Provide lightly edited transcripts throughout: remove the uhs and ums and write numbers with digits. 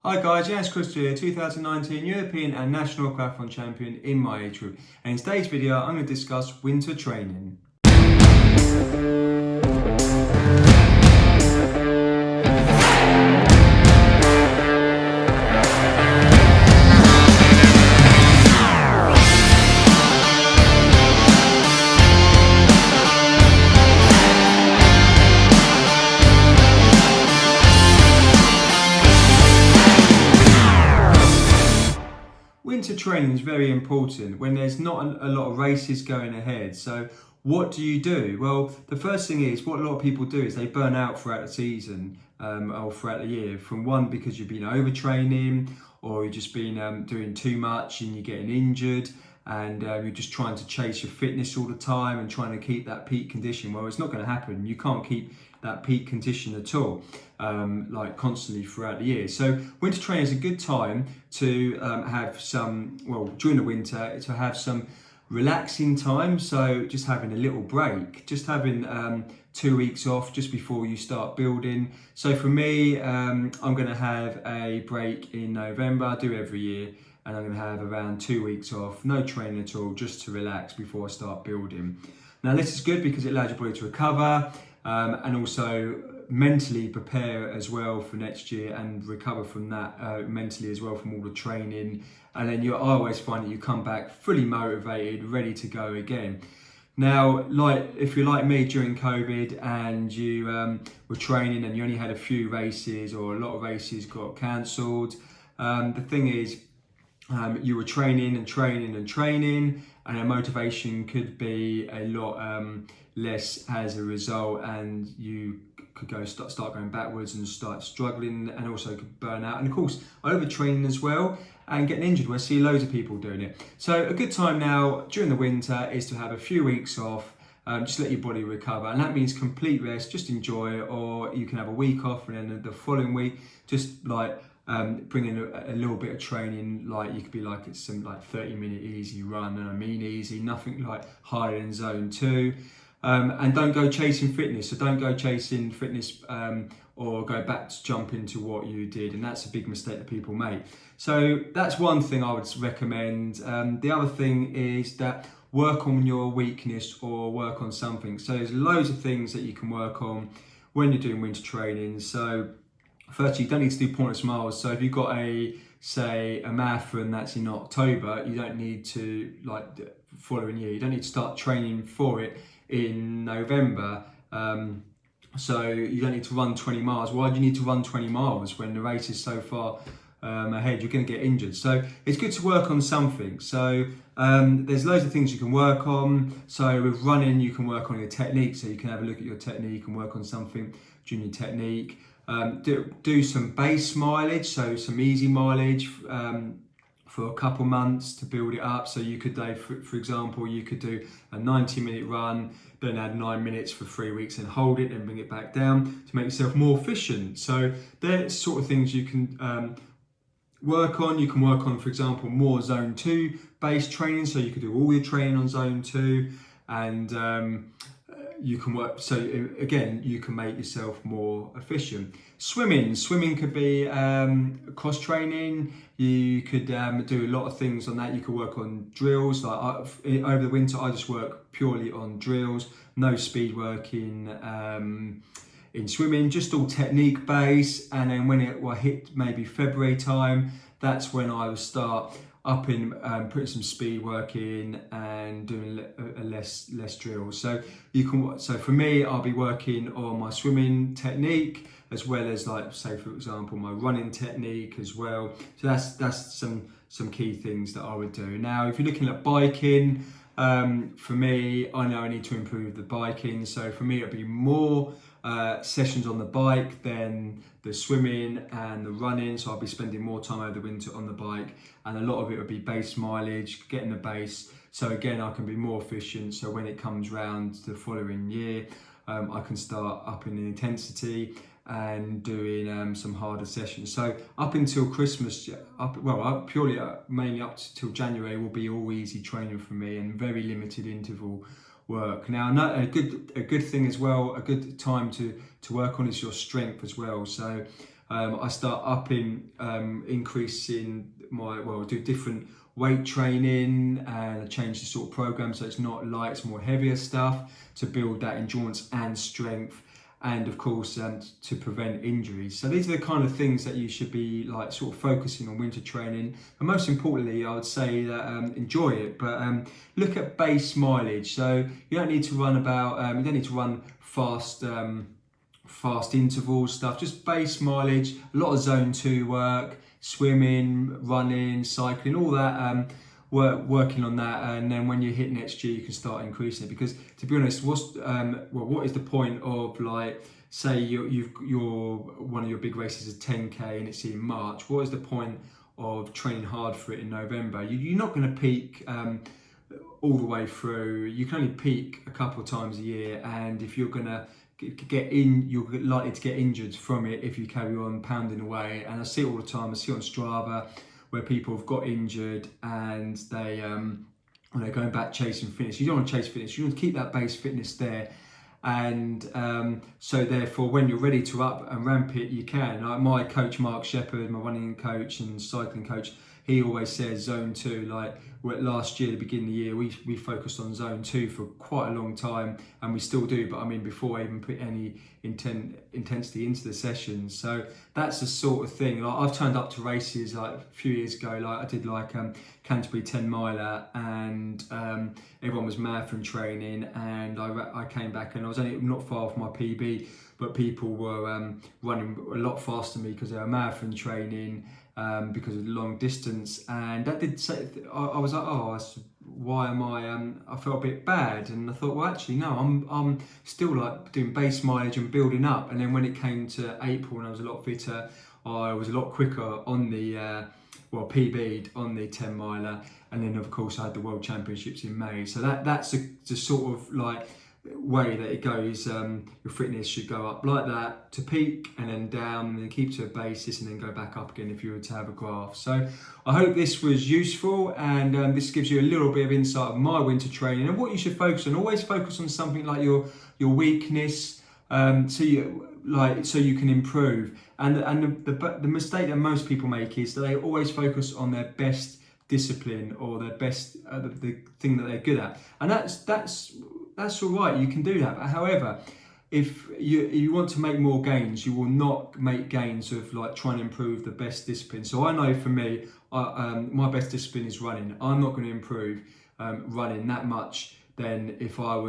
Hi guys, Yiannis Christodoulou, 2019 European and National Aquathlon Champion in my age group. And in today's video, I'm going to discuss winter training. Winter training is very important when there's not a lot of races going ahead. So what do you do? Well, the first thing is what a lot of people do is they burn out throughout the season or throughout the year. From one, because you've been overtraining or you've just been doing too much and you're getting injured and you're just trying to chase your fitness all the time and trying to keep that peak condition. Well, it's not going to happen. You can't keep that peak condition at all, like constantly throughout the year. So winter training is a good time to have some, well, during the winter, to have some relaxing time. So just having a little break, just having 2 weeks off just before you start building. So for me, I'm going to have a break in November. I do every year. And I'm going to have around 2 weeks off, no training at all, just to relax before I start building. Now this is good because it allows your body to recover and also mentally prepare as well for next year and recover from that mentally as well from all the training. And then I always find that you come back fully motivated, ready to go again. Now, like if you're like me during COVID and you were training and you only had a few races or a lot of races got cancelled, the thing is, you were training and your motivation could be a lot less as a result, and you could start going backwards and start struggling, and also could burn out, and of course overtraining as well and getting injured. We see loads of people doing it. So a good time now during the winter is to have a few weeks off. Just let your body recover, and that means complete rest, just enjoy it, or you can have a week off and then the following week just like bring in a little bit of training, like you could be like it's some like 30-minute easy run, and I mean easy, nothing like higher in zone 2. And don't go chasing fitness. So don't go chasing fitness or go back to jump into what you did, and that's a big mistake that people make. So that's one thing I would recommend. The other thing is that work on your weakness or work on something. So there's loads of things that you can work on when you're doing winter training. So firstly, you don't need to do pointless miles. So if you've got a marathon that's in October, you don't need to, like the following year, you don't need to start training for it in November. So you don't need to run 20 miles. Why do you need to run 20 miles when the race is so far ahead? You're going to get injured. So it's good to work on something. So there's loads of things you can work on. So with running, you can work on your technique. So you can have a look at your technique and work on something during your technique. Do some base mileage, so some easy mileage for a couple months to build it up. So you could do, for example, you could do a 90-minute run, then add 9 minutes for 3 weeks and hold it and bring it back down to make yourself more efficient. So they're sort of things you can work on. You can work on, for example, more zone 2 based training. So you could do all your training on zone 2, and you can work, so again, you can make yourself more efficient. Swimming could be cross training. You could do a lot of things on that. You could work on drills. Like over the winter, I just work purely on drills, no speed working in swimming, just all technique based. And then when it will hit maybe February time, that's when I will start putting some speed work in and doing less drills. So so for me, I'll be working on my swimming technique as well as, like, say for example, my running technique as well. So that's some key things that I would do. Now, if you're looking at biking, for me, I know I need to improve the biking. So for me, it'll be more sessions on the bike than the swimming and the running. So I'll be spending more time over the winter on the bike, and a lot of it will be base mileage, getting the base. So again, I can be more efficient. So when it comes round the following year, I can start upping the intensity and doing some harder sessions. So up until Christmas, mainly up till January will be all easy training for me and very limited interval work. Now, a good thing as well, a good time to work on is your strength as well. So I start increasing do different weight training, and I change the sort of program so it's not light, it's more heavier stuff to build that endurance and strength, and of course to prevent injuries. So these are the kind of things that you should be like sort of focusing on winter training. And most importantly, I would say that enjoy it, but look at base mileage. So you don't need to run you don't need to run fast interval stuff, just base mileage, a lot of zone 2 work, swimming, running, cycling, all that, working on that, and then when you hit next year you can start increasing it. Because to be honest, what is the point of, like, say you're one of your big races is 10k and it's in March, what is the point of training hard for it in November? You're not going to peak all the way through. You can only peak a couple of times a year, and if you're going to you're likely to get injured from it if you carry on pounding away. And I see it all the time. I see it on Strava where people have got injured and they're going back chasing fitness. You don't want to chase fitness. You want to keep that base fitness there. And so therefore, when you're ready to up and ramp it, you can. Like my coach Mark Shepherd, my running coach and cycling coach, he always says zone 2. Like last year, the beginning of the year, we focused on zone 2 for quite a long time, and we still do. But I mean, before I even put any intensity into the sessions. So that's the sort of thing. Like I've turned up to races like a few years ago. Like I did Canterbury 10 miler, and everyone was marathon training, and I came back and I was only not far off my PB, but people were running a lot faster than me because they were marathon training. Because of the long distance, and that did say I was like, why am I felt a bit bad, and I thought, well, actually no, I'm still like doing base mileage and building up. And then when it came to April and I was a lot fitter, I was a lot quicker on the PB'd on the 10 miler, and then of course I had the World Championships in May. So that's the sort of like way that it goes. Your fitness should go up like that to peak, and then down, and then keep to a basis, and then go back up again if you were to have a graph. So I hope this was useful, and this gives you a little bit of insight of my winter training and what you should focus on. Always focus on something like your weakness, so you can improve. And the mistake that most people make is that they always focus on their best discipline or their best the thing that they're good at, and that's all right, you can do that. But however, if you want to make more gains, you will not make gains of like trying to improve the best discipline. So I know for me, my best discipline is running. I'm not going to improve running that much than if I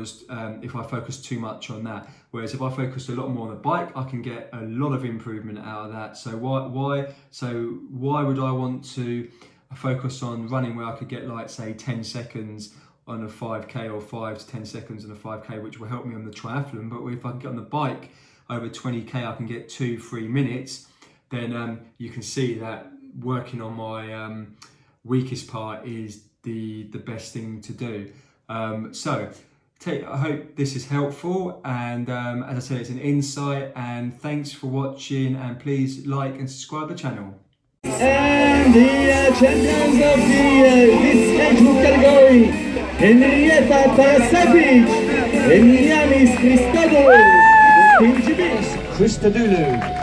focus too much on that. Whereas if I focus a lot more on the bike, I can get a lot of improvement out of that. So why would I want to focus on running where I could get like say 10 seconds on a 5k, or 5 to 10 seconds on a 5k, which will help me on the triathlon? But if I can get on the bike over 20k, I can get 2-3 minutes. Then you can see that working on my weakest part is the best thing to do. So I hope this is helpful, and as I said, it's an insight, and thanks for watching, and please like and subscribe to the channel. And the champions of this age group category, Henrietta Parasavic and Yiannis Christodoulou. Christodoulou.